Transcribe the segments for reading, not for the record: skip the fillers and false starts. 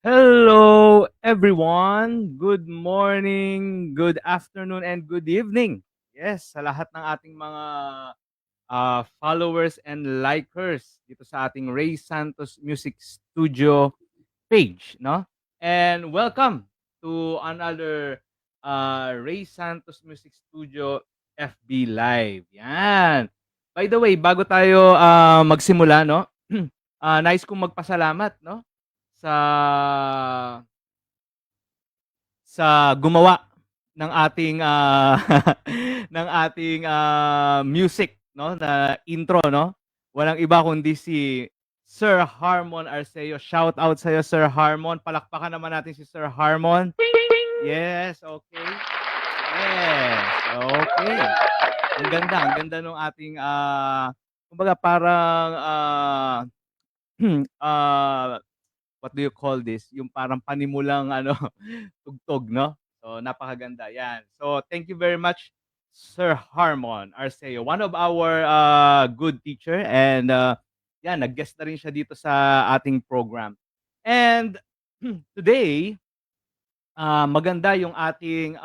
Hello, everyone. Good morning, good afternoon, and good evening. Yes, sa lahat ng ating mga followers and likers dito sa ating Ray Santos Music Studio page, no? And welcome to another Ray Santos Music Studio FB Live. Yan. By the way, bago tayo magsimula, no? Nais kong magpasalamat, no? Sa gumawa ng ating ng ating music, no, na intro, no. Walang iba kundi si Sir Harmon Arceo. Shout out sa iyo, Sir Harmon. Palakpakan naman natin si Sir Harmon. Yes, okay. Yes, okay. Ang ganda nung ating kumbaga parang ah what do you call this? Yung parang panimulang ano, tugtog, no? So, napakaganda. Yan. So, thank you very much, Sir Harmon Arceo. One of our good teacher. And yan, nag-guest na rin siya dito sa ating program. And today, maganda yung ating,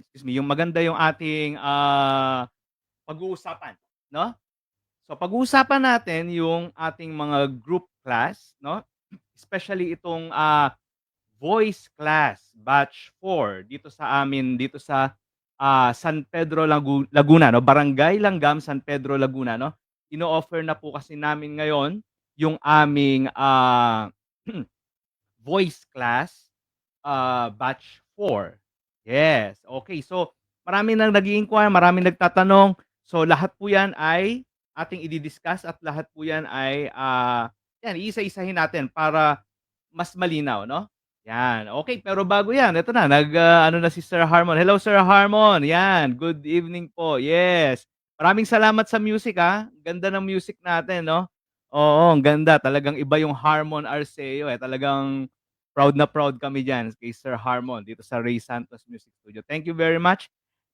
excuse me, yung maganda yung ating pag-uusapan, no? So, pag-uusapan natin yung ating mga group class, no? Especially itong voice class batch 4 dito sa amin dito sa San Pedro Laguna, no? Barangay Langgam, San Pedro, Laguna, no? Ino-offer na po kasi namin ngayon yung aming voice class batch 4. Yes. Okay. So, marami nang nag-i-inquire, maraming nagtatanong. So, lahat po 'yan ay ating i-discuss at lahat po 'yan ay 'yan iisa-isahin natin para mas malinaw, no? 'Yan. Okay, pero bago 'yan, ito na ano na si Sir Harmon. Hello, Sir Harmon. 'Yan, good evening po. Yes. Maraming salamat sa music, Ganda ng music natin, no? Oo, ang ganda. Talagang iba yung Harmon Arceo, Talagang proud na proud kami diyan kay Sir Harmon dito sa Ray Santos Music Studio. Thank you very much.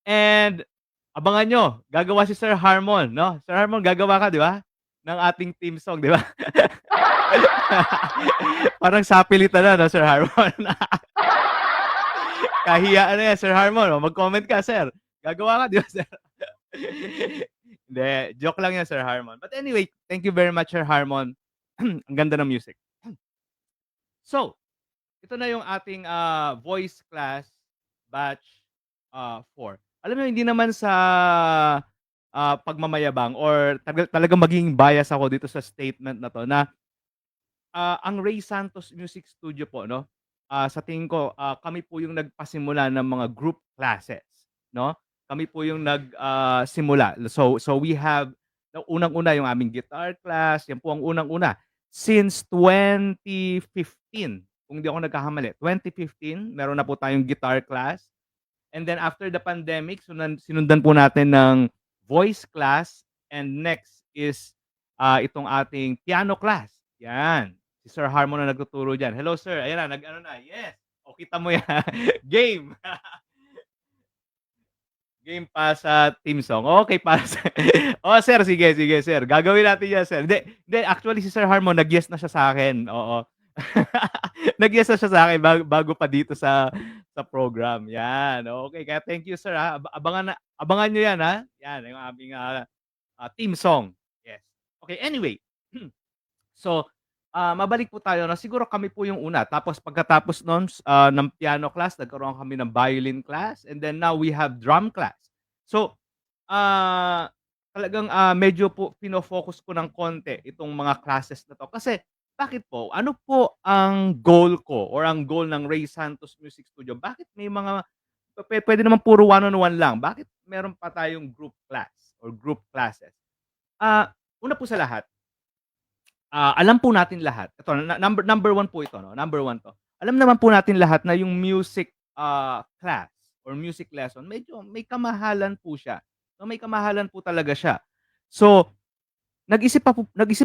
And abangan nyo, gagawa si Sir Harmon, no? Sir Harmon, gagawa ka, di ba? Ng ating team song, di ba? Parang sapilitan na, no, Sir Harmon? Kahiyaan na yan, Sir Harmon. Mag-comment ka, Sir. Gagawa ka, di ba, Sir? Hindi, joke lang yan, Sir Harmon. But anyway, thank you very much, Sir Harmon. Ang ganda ng music. So, ito na yung ating voice class batch 4. Alam mo, hindi naman sa pagmamayabang or talagang magiging bias ako dito sa statement na to na ang Ray Santos Music Studio po, no? Sa tingin ko, kami po yung nagpasimula ng mga group classes, no? Kami po yung simula. So we have unang-una yung aming guitar class, yan po ang unang-una. Since 2015, kung di ako nagkakamali, 2015, meron na po tayong guitar class. And then after the pandemic, sinundan po natin ng voice class and next is itong ating piano class. Yan. Si Sir Harmon na nagtuturo diyan. Hello sir. Ayan na, nag-ano na. Yes. O kita mo yan. Game. Game pa sa team song. Okay, para sa oh, sir, sige, sige, sir. Gagawin natin 'yan, sir. Hindi, actually si Sir Harmon nag-yes na siya sa akin. Oo. Nag-yes na siya sa akin bago pa dito sa program. 'Yan. Okay, kaya thank you, sir, abangan niyo 'yan, 'Yan yung aming team song. Yes. Okay, anyway. So, mabalik po tayo na siguro kami po yung una. Tapos pagkatapos nun ng piano class, nagkaroon kami ng violin class, and then now we have drum class. So, ah, talagang medyo po focus ko ng konti itong mga classes na 'to. Kasi bakit po? Ano po ang goal ko or ang goal ng Ray Santos Music Studio? Bakit may mga puwede naman puro one-on-one lang, bakit meron pa tayong group class or group classes? Una po sa lahat, alam po natin lahat, ito number one po ito, 'no, number one 'to. Alam naman po natin lahat na yung music, class or music lesson medyo may kamahalan po siya. So, may kamahalan po talaga siya. So, nag-isip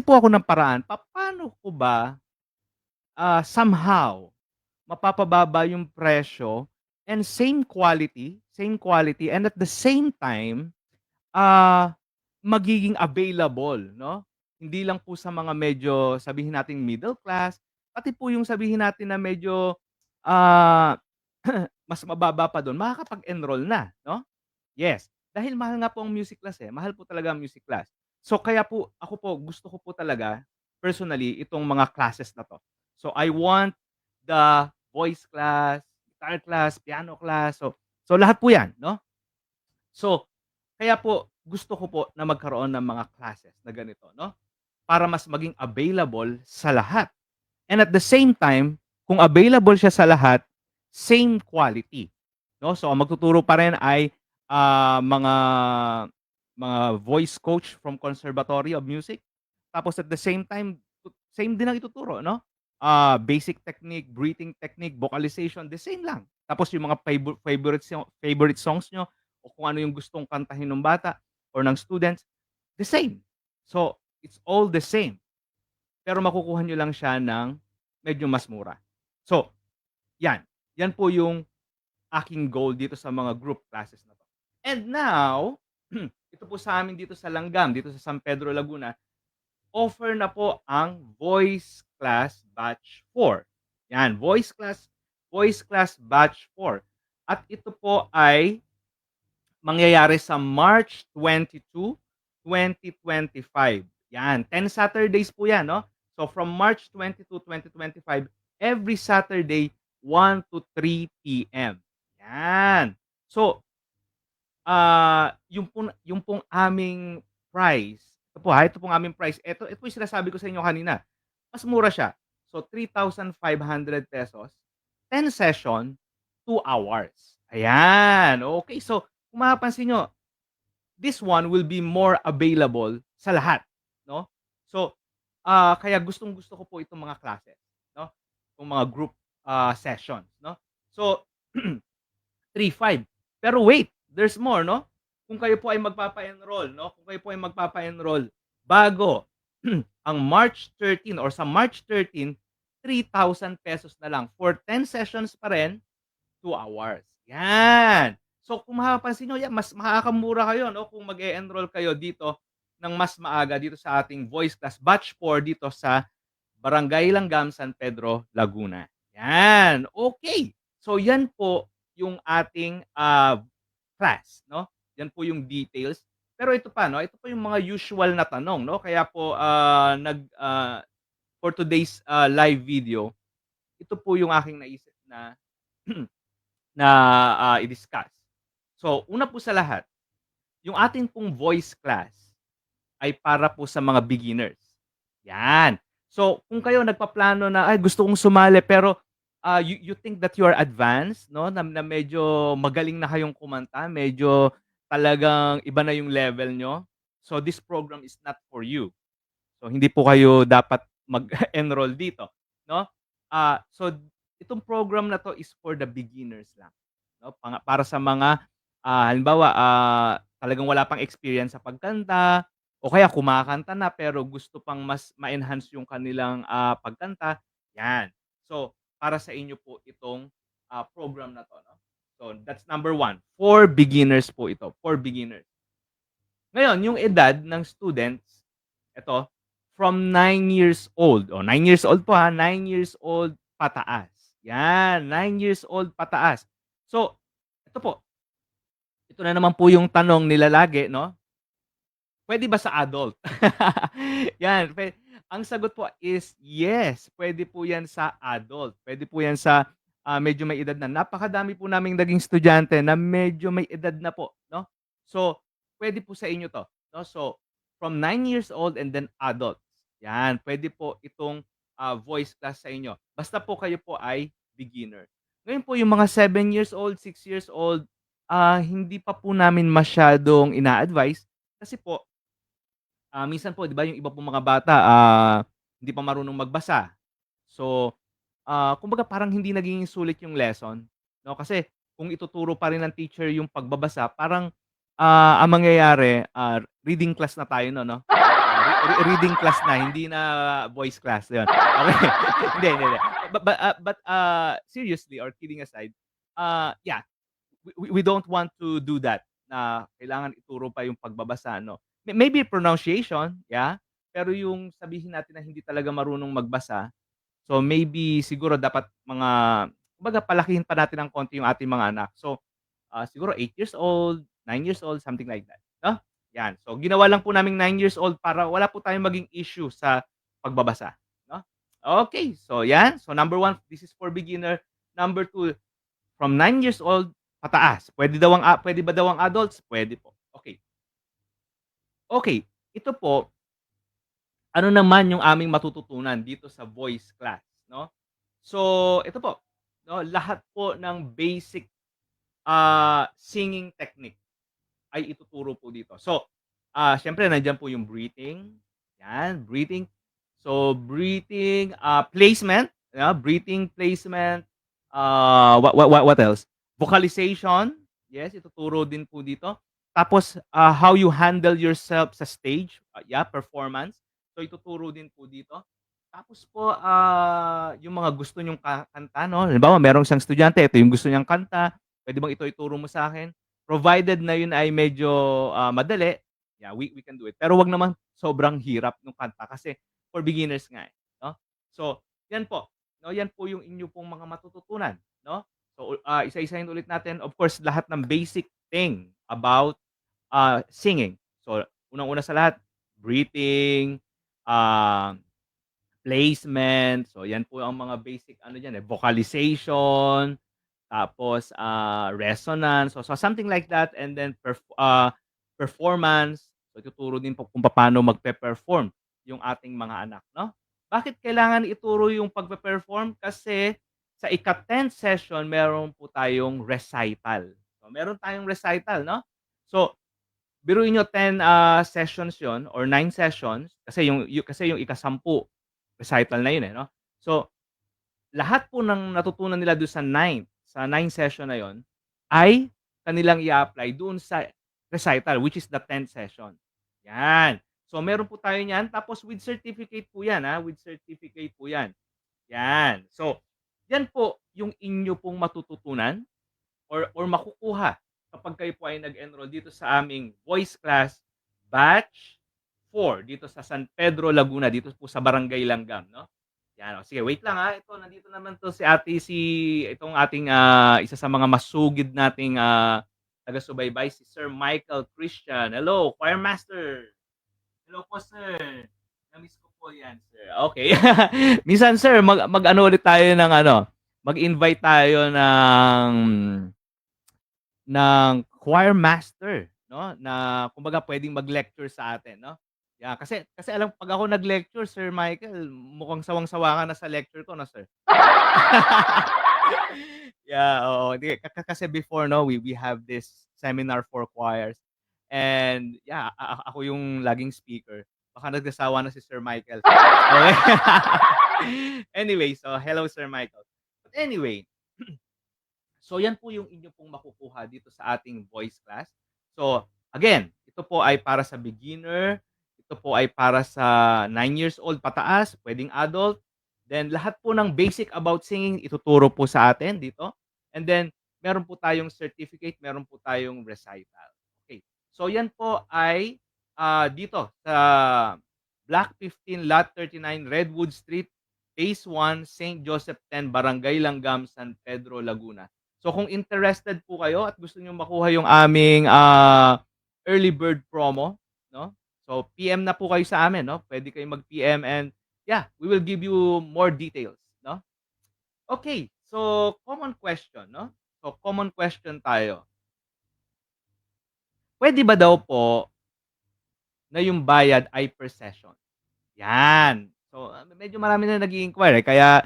po ako ng paraan, papaano ko ba, somehow mapapababa yung presyo and same quality and at the same time, magiging available, 'no? Hindi lang po sa mga medyo sabihin nating middle class, pati po yung sabihin natin na medyo, ah, mas mababa pa dun makakapag-enroll na 'no? Yes, dahil mahal nga po ang music class, eh, mahal po talaga ang music class. So kaya po ako po gusto ko po talaga personally itong mga classes na 'to. So I want the voice class, guitar class, piano class, so lahat po 'yan 'no. So kaya po gusto ko po na magkaroon ng mga classes na ganito 'no, para mas maging available sa lahat. And at the same time, kung available siya sa lahat, same quality, 'no? So ang magtuturo pa rin ay, mga voice coach from Conservatory of Music. Tapos at the same time, same din ang ituturo 'no? Basic technique, breathing technique, vocalization, the same lang. Tapos yung mga favorite songs niyo o kung ano yung gustong kantahin nung bata or ng students, the same. So, it's all the same. Pero makukuha niyo lang siya ng medyo mas mura. So, 'yan. 'Yan po yung aking goal dito sa mga group classes na 'to. And now, ito po sa amin dito sa Langgam, dito sa San Pedro, Laguna, offer na po ang Voice Class Batch 4. 'Yan, Voice Class Batch 4. At ito po ay mangyayari sa March 22, 2025. Yan, 10 Saturdays po yan, no? So from March 22, 2025, every Saturday, 1 to 3 PM. Yan. So, yung pong aming price, ito pong aming price, ito yung sinasabi ko sa inyo kanina, mas mura siya. So, 3,500 pesos, 10 session, 2 hours. Ayan, okay. So, kung mapapansin niyo, this one will be more available sa lahat, 'no? So, kaya gustong-gusto ko po itong mga classes, 'no, itong mga group, sessions, 'no? So, 3,500. Pero wait, there's more, 'no? Kung kayo po ay magpapa-enroll, 'no, kung kayo po ay magpapa-enroll bago ang March 13 or sa March 13, 3,000 pesos na lang for 10 sessions pa rin, 2 hours, 'yan. So kung mapapansin niyo, 'yan mas makakamura kayo 'no, kung mag-e-enroll kayo dito ng mas maaga dito sa ating voice class batch 4 dito sa Barangay Langgam, San Pedro, Laguna. 'Yan, okey. So 'yan po yung ating, class 'no, 'yan po yung details. Pero ito pa 'no, ito pa yung mga usual na tanong 'no, kaya po, for today's, live video, ito po yung aking naisip na na, i-discuss. So, una po sa lahat, yung atin pong voice class ay para po sa mga beginners, 'yan. So, kung kayo nagpaplano na, "Ay gusto kong sumali," pero, you think that you are advanced 'no, na medyo magaling na kayong kumanta, medyo talagang iba na yung level niyo, so this program is not for you. So, hindi po kayo dapat mag-enroll dito, 'no? So itong program na 'to is for the beginners lang, 'no? Para sa mga, halimbawa, talagang wala pang experience sa pagkanta o kaya kumakanta na pero gusto pang mas ma-enhance yung kanilang, pagkanta, 'yan. So, para sa inyo po itong, program na 'to, 'no? So, that's number 1, for beginners po ito, for beginners. Ngayon, yung edad ng students, eto, from 9 years old, 9 years old po, 9 years old pataas. Yan, 9 years old pataas. So, ito po, ito na naman po yung tanong nila lagi 'no, puwede ba sa adult? Yan, ang sagot po is yes, puwede po yan sa adult. Puwede po yan sa, medyo may edad na. Napakadami po naming naging estudyante na medyo may edad na po 'no. So, puwede po sa inyo 'to 'no. So, from 9 years old and then adults, yan, puwede po itong, voice class sa inyo. Basta po kayo po ay beginner. Ngayon po yung mga 7 years old, 6 years old, hindi pa po namin masyadong ina-advice kasi po, minsan po 'di ba yung iba pong mga bata, hindi pa marunong magbasa. So, kumbaga parang hindi nagiging sulit yung lesson, 'no, kasi kung ituturo pa rin ng teacher yung pagbabasa parang, ang mangyayari, reading class na tayo nun 'no? Reading class na, hindi na voice class, yun. Okey. Hindi. Seriously or kidding aside, yeah, we don't want to do that na kailangan ituro pa yung pagbabasa 'no. Maybe pronunciation, yeah, pero yung sabihin natin na hindi talaga marunong magbasa, So, maybe siguro dapat mga kumbaga palakihin pa natin ng konti yung ating mga anak. So, siguro 8 years old, 9 years old, something like that, 'no? 'Yan. So, ginawa lang po naming 9 years old para wala po tayong maging issue sa pagbabasa, 'no? Okay, so 'yan. So, number 1, this is for beginner. Number 2, from 9 years old pataas. Puwede ba daw ang adults? Puwede po. Okay. Okay, ito po, ano naman yung aming matututunan dito sa voice class, 'no? So, ito po, 'no, lahat po ng basic, singing technique ay ituturo po dito. So, siyempre nandiyan po yung breathing, 'yan, breathing. So, breathing, breathing placement, what else? Vocalization, yes, ituturo din po dito. Tapos, how you handle yourself sa stage, yeah, performance. So, ituturo din po dito. Tapos po, yung mga gusto niyong kanta 'no, halimbawa merong isang estudyante, ito yung gusto niyang kanta, puwede bang ito ituro mo sa'kin? Provided na yun ay medyo, madali, yeah, we can do it. Pero wag naman sobrang hirap nung kanta kasi for beginners nga, eh, 'no? So, yan po, 'no, yan po yung inyo pong mga matututunan, 'no? So, isa-isahin ulit natin, of course, lahat ng basic thing about, singing. So, unang-una sa lahat, breathing, ah, placement, so yan po ang mga basic ano diyan, eh, vocalization, tapos, resonance, so something like that, and then performance. So ituturo din po kung papaano magpe-perform yung ating mga anak, 'no? Bakit kailangan ituro yung pagpe-perform? Kasi sa ika-10th session meron po tayong recital. So meron tayong recital, 'no? So biruin niyo 10 sessions yon or 9 sessions kasi yung ika-10 recital na yun, eh, 'no? So lahat po ng natutunan nila dun sa 9 session na yun, ay kanilang i-a-apply doon sa recital, which is the 10th session. Yan. So meron po tayo niyan, tapos with certificate po yan, with certificate po yan. Yan. So, yan po yung inyo pong matututunan or makukuha kapag kayo po ay nag-enroll dito sa aming voice class batch 4 dito sa San Pedro, Laguna, dito po sa Barangay Langgam, 'no? Yan, oh, sige wait lang, ito nandito naman 'to itong ating, isa sa mga masugid nating, taga-subaybay, si Sir Michael Christian. Hello, choir master. Hello po sir. Na-miss ko po 'yan sir. Okay. Minsan sir mag-ano ulit tayo ng ano, mag-invite tayo ng choir master, 'no, na kumbaga puwedeng mag-lecture sa atin, no? Yeah, kasi alam 'pag ako nag-lecture, Sir Michael, mukhang sawang-sawa ka na sa lecture ko 'no, sir? Yeah, oo. Hindi kasi before 'no, we have this seminar for choirs and yeah, ako yung laging speaker. Baka nagsasawa na si Sir Michael. Okay. Anyway, so hello Sir Michael. But anyway, so yan po yung inyo pong makukuha dito sa ating voice class. So again, ito po ay para sa beginner, ito po ay para sa 9 years old pataas, puwedeng adult. Then lahat po ng basic about singing ituturo po sa atin dito. And then meron po tayong certificate, meron po tayong recital. Okay. So yan po ay, dito sa Block 15, Lot 39, Redwood Street, Phase 1, St. Joseph 10, Barangay Langgam, San Pedro, Laguna. So kung interested po kayo at gusto niyo makuha yung aming, early bird promo, 'no? So PM na po kayo sa amin, 'no? Puwede kayong mag-PM and yeah, we will give you more details, 'no? Okay, so common question, 'no? So common question tayo. Puwede ba daw po na yung bayad ay per session? Yan. So, medyo marami na nag-i-inquire, kaya,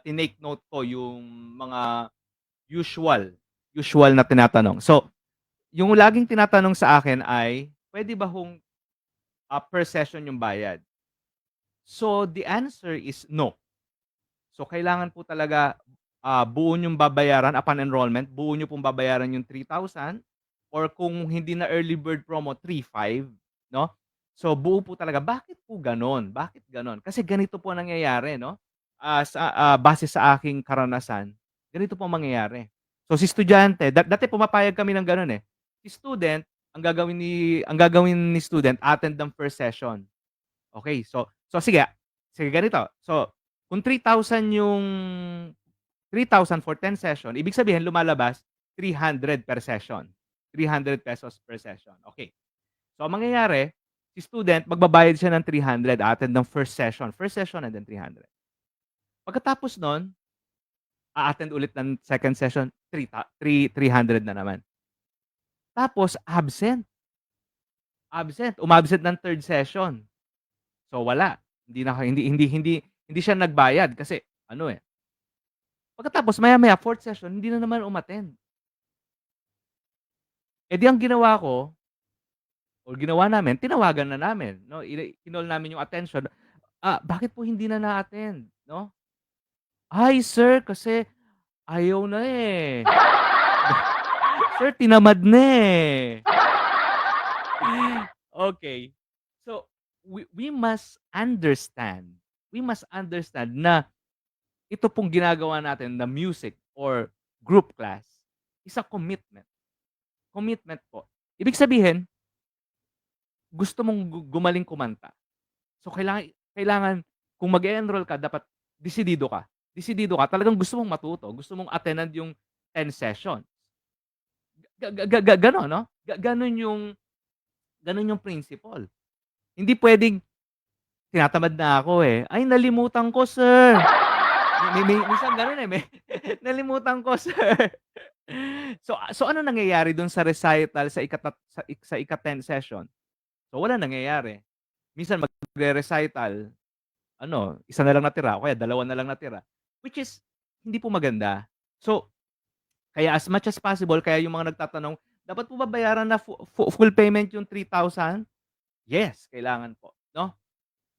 tinake note ko yung mga usual na tinatanong. So, yung laging tinatanong sa akin ay, puwede ba hong, per session yung bayad? So, the answer is no. So, kailangan po talaga, buo niyong babayaran upon enrollment, buo niyo pong babayaran yung 3,000 or kung hindi na early bird promo, 3,500, 'no? So, buo po talaga. Bakit po gano'n? Bakit gano'n? Kasi ganito po ang nangyayari 'no, base sa aking karanasan, ganito po ang mangyayari. So, si estudyante dati pumapayag kami ng gano'n, eh. Si student, ang gagawin ni student, attend ng first session. Okay, so sige ganito, so Kung 3,000 yung 3,000 for 10 session, ibig sabihin lumalabas 300 per session, ₱300 per session, okey. So, ang mangyayari, si student magbabayad siya ng 300, a-attend ng first session and then 300. Pagkatapos nun, a-attend ulit ng second session, 300 na naman. Tapos umabsent ng third session. So, wala, hindi siya nagbayad kasi ano, eh, pagkatapos maya-maya fourth session hindi na naman umattend. Eh, di ang ginawa ko or ginawa namin, tinawagan na namin 'no, kinol namin yung attention, "Bakit po hindi na na-attend?" 'No? "Ay sir, kasi ayaw na, eh. Sir, tinamad na, eh." Okey. So, we must understand na ito pong ginagawa natin na music or group class is a commitment. Commitment po. Ibig sabihin, gusto mong gumaling kumanta. So, kailangan kung mag-e-enroll ka dapat desidido ka. Desidido ka, talagang gusto mong matuto, gusto mong attenan yung 10 sessions. Gano'n 'no? Gano'n yung principle. Hindi puwedeng tinatamad na ako, eh, "Ay nalimutan ko sir." May minsan gano'n, eh, "Nalimutan ko sir." So ano nangyayari dun sa recital sa ika-10 session? So walang nangyayari. Minsan magre-recital, ano, isa na lang natira o kaya dalawa na lang natira, which is hindi po maganda. So, kaya as much as possible kaya yung mga nagtatanong, "Dapat po ba bayaran na full payment yung 3,000?" Yes, kailangan po, 'no?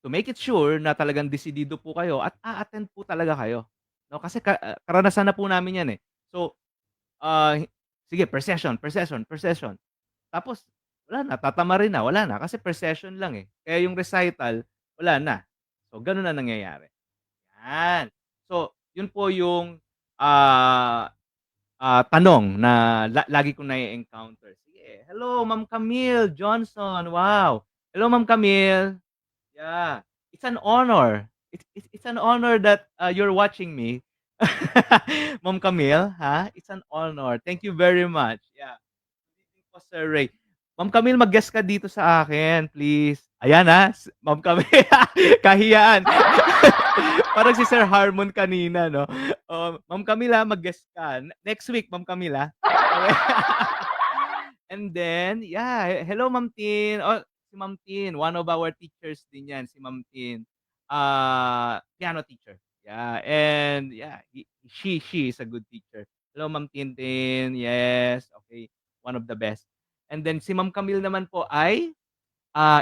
To make it sure na talagang desidido po kayo at a-attend po talaga kayo, 'no? Kasi karanasan na po namin 'yan, eh. So, ah, sige per session, per session. Tapos wala na, tatamarin na, wala na kasi per session lang, eh. Kaya yung recital wala na. So, gano'n na nangyayari, 'yan. So, 'yun po yung, ah, tanong na lagi kong na-e-encounter. Sige, hello Ma'am Camille Johnson, wow. Hello Ma'am Camille. Yeah, it's an honor. It's an honor that, you're watching me. Ma'am Camille, ha? It's an honor. Thank you very much. Yeah. Good evening po, Sir Ray. Ma'am Camille, mag-guest ka dito sa akin, please. Ayan, Ma'am Camille, kahiyaan. Parang si Sir Harmon kanina 'no? Oh, Ma'am Camille, mag-guest ka. Next week, Ma'am Camille, okey. And then, yeah, hello Ma'am Tin. Oh, si Ma'am Tin, one of our teachers din 'yan, si Ma'am Tin. Piano teacher. Yeah, and yeah, she is a good teacher. Hello Ma'am Tintin, yes, okay, one of the best. And then si Ma'am Camille naman po ay,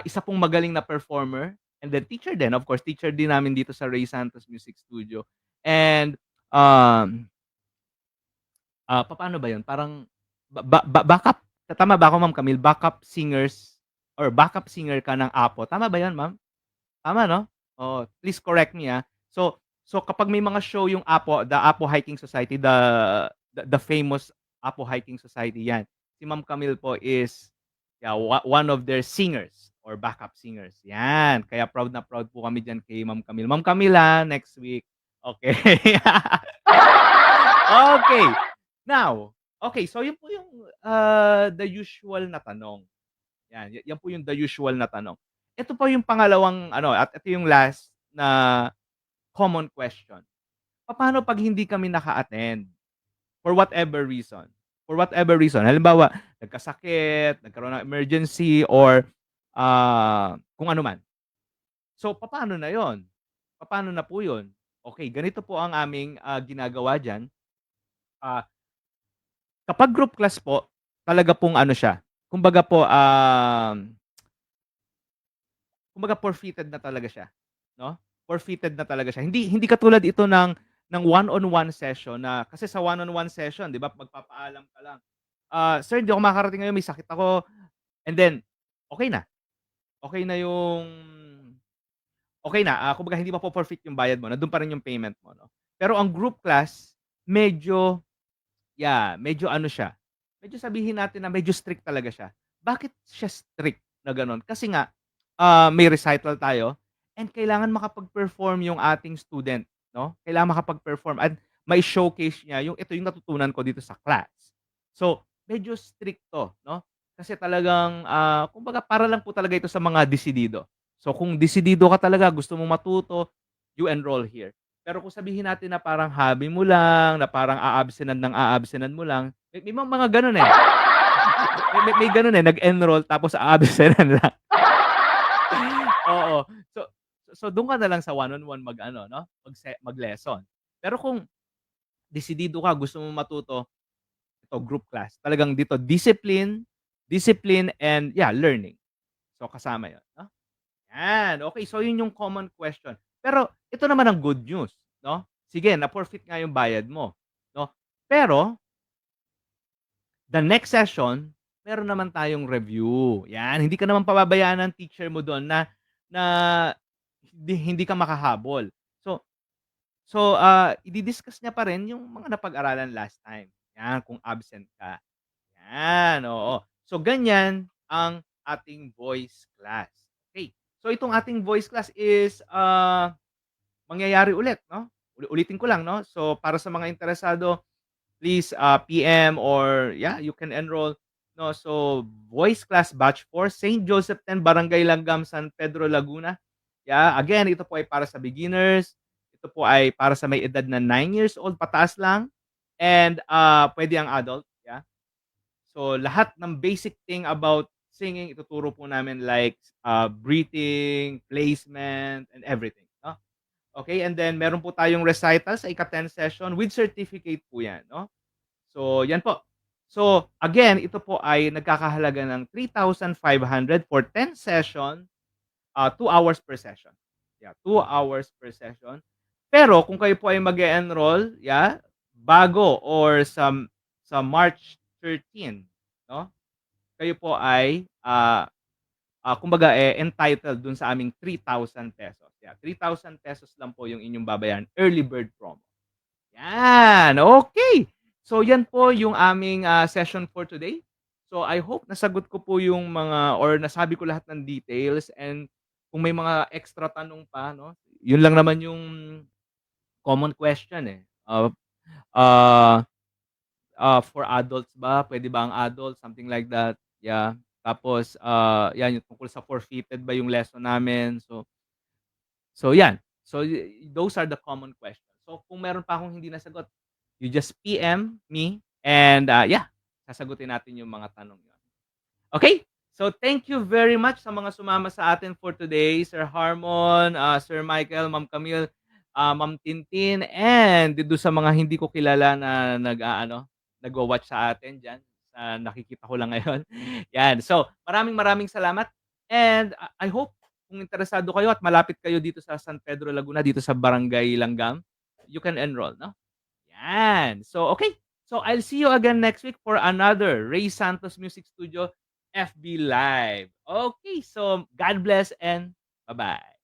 isa pong magaling na performer and then teacher din, of course, teacher din namin dito sa Ray Santos Music Studio. And, um papaano ba yun parang backup tama ba ako Ma'am Camille, backup singers or backup singer ka ng Apo, tama ba yun Ma'am? Tama 'no? Oo, please correct me, So kapag may mga show yung Apo, the Apo Hiking Society, the famous Apo Hiking Society, yan. Si Ma'am Camille po is, yeah, one of their singers or backup singers, yan. Kaya proud na proud po kami diyan kay Ma'am Camille. Ma'am Camille, next week, okey. Okey. Now, okay, so yun po yung, the usual na tanong. Yan po yung the usual na tanong. Ito po yung pangalawang ano at ito yung last na common question. Papaano 'pag hindi kami naka-attend for whatever reason? For whatever reason, halimbawa nagkasakit, nagkaroon ng emergency or, kung ano man. So papaano na yun? Papaano na po yun? Okey, ganito po ang aming, ginagawa diyan. Ah Kapag group class po, talaga pong ano siya, kumbaga po, kumbaga forfeited na talaga siya, 'no? Forfeited na talaga siya. Hindi hindi katulad ito ng one-on-one session na kasi sa one-on-one session 'di ba magpapaalam ka lang, "Sir hindi ako makakarating ngayon, may sakit ako." And then, okey na. Okey na yung okey na, kumbaga hindi mapo-forfeit yung bayad mo, nandun pa rin yung payment mo 'no. Pero ang group class medyo yeah, medyo ano siya, medyo sabihin natin na medyo strict talaga siya. Bakit siya strict na gano'n? Kasi nga, may recital tayo and kailangan makapag-perform yung ating student. 'no? Kailangan makapag-perform at mai-showcase niya yung, "Ito yung natutunan ko dito sa class." So, medyo strikto 'no, kasi talagang, kumbaga para lang po talaga ito sa mga desidido. So, kung desidido ka talaga, gusto mong matuto, you enroll here. Pero kung sabihin natin na parang hobby mo lang, na parang a-absenan ng a-absenan mo lang, may mga gano'n, eh. May gano'n, eh, nag-enroll tapos a-absenan lang. Oo. So so do'n ka na lang sa one-on-one mag-ano 'no, mag-lesson. Pero kung desidido ka, gusto mong matuto, ito group class. Talagang dito discipline, discipline and yeah, learning. So kasama 'yun 'no. 'Yan, okey. So 'yun yung common question. Pero ito naman ang good news 'no. Sige, na-forfeit nga yung bayad mo 'no, pero the next session, meron naman tayong review, 'yan. Hindi ka naman pababayaan ng teacher mo do'n na na hindi ka makahabol. So idi-discuss niya pa rin yung mga napag-aralan last time, 'yan, kung absent ka, 'yan, oo. So ganyan ang ating voice class, okey. So itong ating voice class is, mangyayari ulit 'no, ulitin ko lang 'no. So para sa mga interesado, please, PM or yeah, you can enroll 'no. So, voice class batch 4, St. Joseph 10, Barangay Langgam, San Pedro, Laguna. Yeah, again, ito po ay para sa beginners. Ito po ay para sa may edad na 9 years old pataas lang and, puwede ang adult, yeah. So, lahat ng basic thing about singing ituturo po namin like, breathing, placement, and everything 'no. Okay, and then meron po tayong recital sa ika-10 session with certificate po 'yan 'no. So, yan po. So, again, ito po ay nagkakahalaga ng 3,500 for 10 session, 2 hours per session. Yeah, 2 hours per session. Pero kung kayo po ay mag-e-enroll, yeah, bago or sa March 13, 'no, kayo po ay, kumbaga, eh, entitled dun sa aming ₱3,000. Yeah, ₱3,000 lang po yung inyong babayaran, early bird promo. Yan, okey. So yan po yung aming, session for today. So I hope nasagot ko po yung mga or nasabi ko lahat ng details and kung may mga extra tanong pa 'no, yun lang naman yung common question, eh. Ah, for adults ba, puwede ba ang adult, something like that, yeah. Tapos, yan yung tungkol sa forfeited ba yung lesson namin. So yan. So those are the common questions. So kung meron pa akong hindi nasagot, you just PM me and, yeah, sasagutin natin yung mga tanong yun. Okay. So thank you very much sa mga sumama sa atin for today, Sir Harmon, Sir Michael, Ma'am Camille, Ma'am Tintin, and dun sa mga hindi ko kilala na nagwa-watch sa atin diyan sa nakikita ko lang ngayon. Yan. So maraming maraming salamat and, I hope kung interesado kayo at malapit kayo dito sa San Pedro, Laguna, dito sa Barangay Langgam, you can enroll 'no. Yan. So, okay. So, I'll see you again next week for another Ray Santos Music Studio FB Live. Okay. So, God bless and bye-bye.